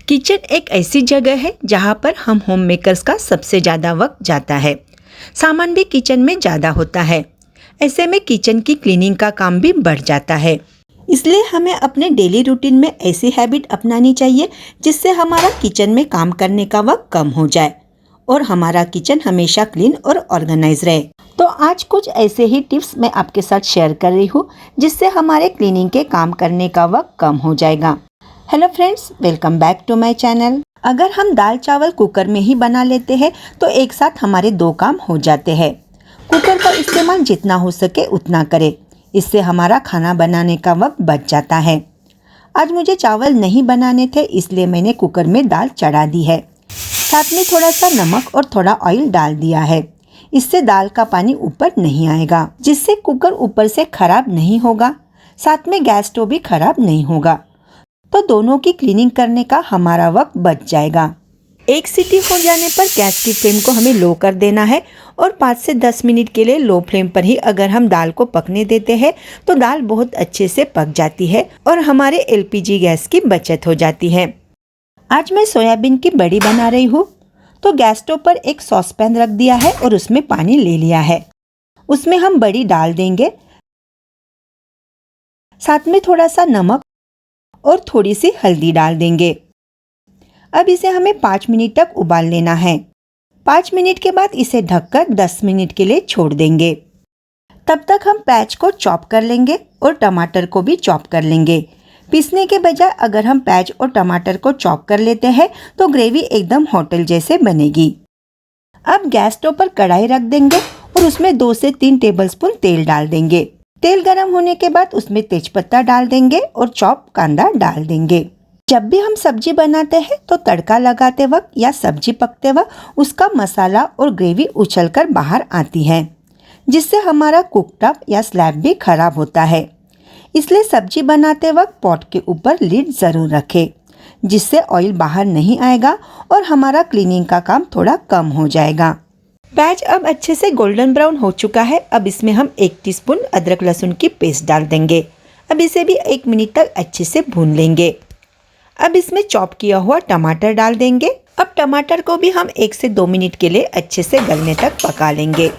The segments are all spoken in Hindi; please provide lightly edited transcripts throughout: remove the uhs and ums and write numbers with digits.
किचन एक ऐसी जगह है जहाँ पर हम होम मेकर्स का सबसे ज़्यादा वक्त जाता है। सामान भी किचन में ज़्यादा होता है। ऐसे में किचन की क्लीनिंग का काम भी बढ़ जाता है। इसलिए हमें अपने डेली रूटीन में ऐसी हैबिट अपनानी चाहिए जिससे हमारा किचन में काम करने का वक्त कम हो जाए और हमारा किचन हमेशा क्लीन और ऑर्गेनाइज रहे। तो आज कुछ ऐसे ही टिप्स मैं आपके साथ शेयर कर रही हूँ जिससे हमारे क्लीनिंग के काम करने का वक्त कम हो जाएगा। Hello friends, welcome back to my channel. अगर हम दाल चावल कुकर में ही बना लेते हैं तो एक साथ हमारे दो काम हो जाते हैं। कुकर का इस्तेमाल जितना हो सके उतना करें, इससे हमारा खाना बनाने का वक्त बच जाता है। आज मुझे चावल नहीं बनाने थे इसलिए मैंने कुकर में दाल चढ़ा दी है। साथ में थोड़ा सा नमक और थोड़ा ऑयल डाल दिया है। इससे दाल का पानी ऊपर नहीं आएगा, जिससे कुकर ऊपर से खराब नहीं होगा। साथ में गैस स्टोव भी खराब नहीं होगा, तो दोनों की क्लीनिंग करने का हमारा वक्त बच जाएगा। एक सीटी हो जाने पर गैस की फ्लेम को हमें लो कर देना है और 5 से 10 मिनट के लिए लो फ्लेम पर ही अगर हम दाल को पकने देते हैं तो दाल बहुत अच्छे से पक जाती है और हमारे एलपीजी गैस की बचत हो जाती है। आज मैं सोयाबीन की बड़ी बना रही हूँ, तो गैस स्टोव पर एक सॉस पैन रख दिया है और उसमें पानी ले लिया है। उसमें हम बड़ी डाल देंगे, साथ में थोड़ा सा नमक और थोड़ी सी हल्दी डाल देंगे। अब इसे हमें 5 मिनट तक उबाल लेना है। 5 मिनट के बाद इसे ढककर 10 मिनट के लिए छोड़ देंगे। तब तक हम प्याज को चॉप कर लेंगे और टमाटर को भी चॉप कर लेंगे। पीसने के बजाय अगर हम प्याज और टमाटर को चॉप कर लेते हैं तो ग्रेवी एकदम होटल जैसे बनेगी। अब गैस स्टोव पर कढ़ाई रख देंगे और उसमें 2 से 3 टेबलस्पून तेल डाल देंगे। तेल गरम होने के बाद उसमें तेजपत्ता डाल देंगे और चॉप कांदा डाल देंगे। जब भी हम सब्जी बनाते हैं तो तड़का लगाते वक्त या सब्जी पकते वक्त उसका मसाला और ग्रेवी उछलकर बाहर आती है, जिससे हमारा कुकटॉप या स्लैब भी खराब होता है। इसलिए सब्जी बनाते वक्त पॉट के ऊपर लिड ज़रूर रखें, जिससे ऑयल बाहर नहीं आएगा और हमारा क्लीनिंग का काम थोड़ा कम हो जाएगा। प्याज अब अच्छे से गोल्डन ब्राउन हो चुका है। अब इसमें हम 1 टीस्पून अदरक लहसुन की पेस्ट डाल देंगे। अब इसे भी 1 मिनट तक अच्छे से भून लेंगे। अब इसमें चॉप किया हुआ टमाटर डाल देंगे। अब टमाटर को भी हम 1 से 2 मिनट के लिए अच्छे से गलने तक पका लेंगे।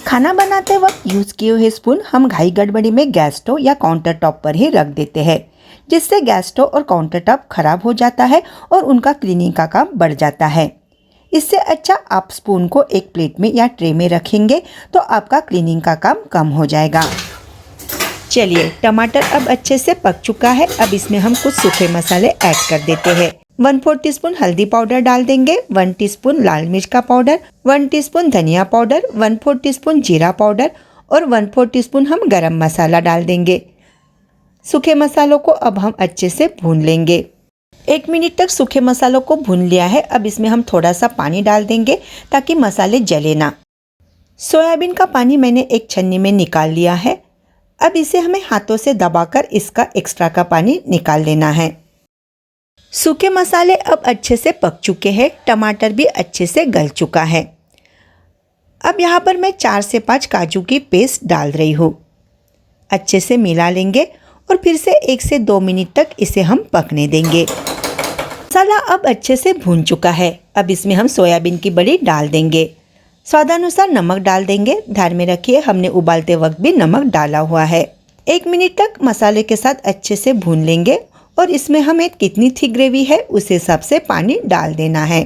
खाना बनाते वक्त यूज़ किए हुए स्पून हम घाई गड़बड़ी में गैस स्टोव या काउंटर टॉप पर ही रख देते हैं, जिससे गैस स्टोव और काउंटर टॉप खराब हो जाता है और उनका क्लीनिंग का काम बढ़ जाता है। इससे अच्छा आप स्पून को एक प्लेट में या ट्रे में रखेंगे तो आपका क्लीनिंग का काम कम हो जाएगा। चलिए, टमाटर अब अच्छे से पक चुका है। अब इसमें हम कुछ सूखे मसाले ऐड कर देते हैं। 1/4 टीस्पून हल्दी पाउडर डाल देंगे, 1 टीस्पून लाल मिर्च का पाउडर, 1 टीस्पून धनिया पाउडर, 1/4 टीस्पून जीरा पाउडर और 1/4 टीस्पून हम गरम मसाला डाल देंगे। सूखे मसालों को अब हम अच्छे से भून लेंगे। 1 मिनट तक सूखे मसालों को भून लिया है। अब इसमें हम थोड़ा सा पानी डाल देंगे ताकि मसाले जले ना। सोयाबीन का पानी मैंने एक छन्नी में निकाल लिया है। अब इसे हमें हाथों से दबाकर इसका एक्स्ट्रा का पानी निकाल लेना है। सूखे मसाले अब अच्छे से पक चुके हैं। टमाटर भी अच्छे से गल चुका है। अब यहाँ पर मैं 4 से 5 काजू की पेस्ट डाल रही हूँ। अच्छे से मिला लेंगे और फिर से 1 से 2 मिनट तक इसे हम पकने देंगे। मसाला अब अच्छे से भून चुका है। अब इसमें हम सोयाबीन की बड़ी डाल देंगे। स्वादानुसार नमक डाल देंगे। ध्यान में रखिए, हमने उबालते वक्त भी नमक डाला हुआ है। 1 मिनट तक मसाले के साथ अच्छे से भून लेंगे और इसमें हमें कितनी थिक ग्रेवी है उस हिसाब से पानी डाल देना है।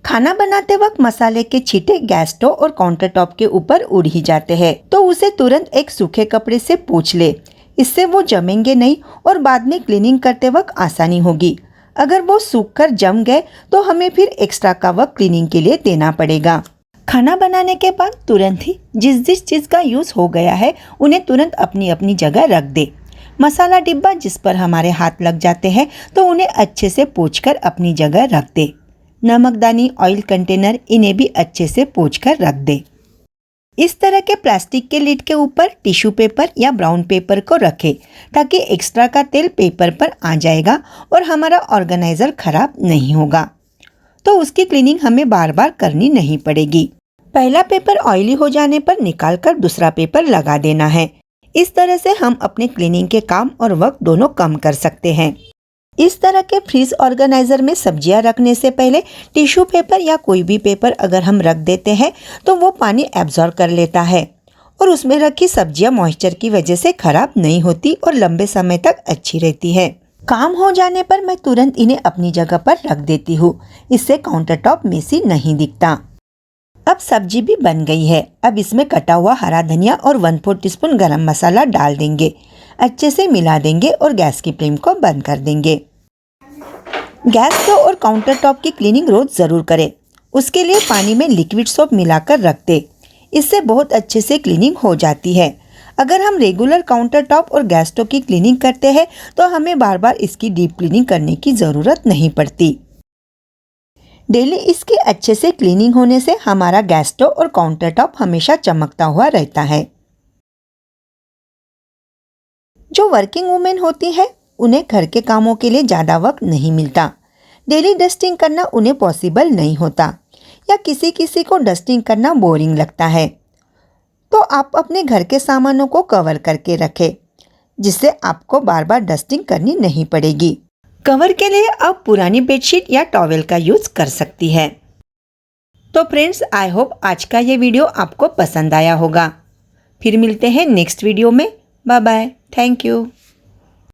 खाना बनाते वक्त मसाले के छींटे गैस स्टोव और काउंटर टॉप के ऊपर उड़ ही जाते हैं, तो उसे तुरंत एक सूखे कपड़े से पोंछ ले। इससे वो जमेंगे नहीं और बाद में क्लीनिंग करते वक्त आसानी होगी। अगर वो सूखकर जम गए तो हमें फिर एक्स्ट्रा का वक्त क्लीनिंग के लिए देना पड़ेगा। खाना बनाने के बाद तुरंत ही जिस जिस चीज़ का यूज़ हो गया है उन्हें तुरंत अपनी अपनी जगह रख दे। मसाला डिब्बा जिस पर हमारे हाथ लग जाते हैं तो उन्हें अच्छे से पोंछकर अपनी जगह रख दे। नमकदानी, ऑयल कंटेनर, इन्हें भी अच्छे से पोंछकर रख दे। इस तरह के प्लास्टिक के लिड के ऊपर टिश्यू पेपर या ब्राउन पेपर को रखें ताकि एक्स्ट्रा का तेल पेपर पर आ जाएगा और हमारा ऑर्गेनाइजर खराब नहीं होगा, तो उसकी क्लीनिंग हमें बार बार करनी नहीं पड़ेगी। पहला पेपर ऑयली हो जाने पर निकालकर दूसरा पेपर लगा देना है। इस तरह से हम अपने क्लीनिंग के काम और वक्त दोनों कम कर सकते हैं। इस तरह के फ्रीज ऑर्गेनाइजर में सब्जियां रखने से पहले टिश्यू पेपर या कोई भी पेपर अगर हम रख देते हैं तो वो पानी एब्जॉर्ब कर लेता है और उसमें रखी सब्जियां मॉइस्चर की वजह से खराब नहीं होती और लंबे समय तक अच्छी रहती है। काम हो जाने पर मैं तुरंत इन्हें अपनी जगह पर रख देती हूँ। इससे काउंटर टॉप मेसी नहीं दिखता। अब सब्जी भी बन गई है। अब इसमें कटा हुआ हरा धनिया और 1/4 टीस्पून गरम मसाला डाल देंगे। अच्छे से मिला देंगे और गैस की फ्लेम को बंद कर देंगे। गैस स्टोव और काउंटर टॉप की क्लीनिंग रोज ज़रूर करें। उसके लिए पानी में लिक्विड सोप मिलाकर रख दें। इससे बहुत अच्छे से क्लीनिंग हो जाती है। अगर हम रेगुलर काउंटर टॉप और गैस स्टोव की क्लीनिंग करते हैं तो हमें बार बार इसकी डीप क्लीनिंग करने की ज़रूरत नहीं पड़ती। डेली इसकी अच्छे से क्लीनिंग होने से हमारा गैस स्टोव और काउंटर टॉप हमेशा चमकता हुआ रहता है। जो वर्किंग वुमेन होती है उन्हें घर के कामों के लिए ज़्यादा वक्त नहीं मिलता। डेली डस्टिंग करना उन्हें पॉसिबल नहीं होता या किसी को डस्टिंग करना बोरिंग लगता है। तो आप अपने घर के सामानों को कवर करके रखें जिससे आपको बार बार डस्टिंग करनी नहीं पड़ेगी। कवर के लिए आप पुरानी बेडशीट या टॉवेल का यूज़ कर सकती है। तो फ्रेंड्स, आई होप आज का ये वीडियो आपको पसंद आया होगा। फिर मिलते हैं नेक्स्ट वीडियो में। Bye bye. Thank you.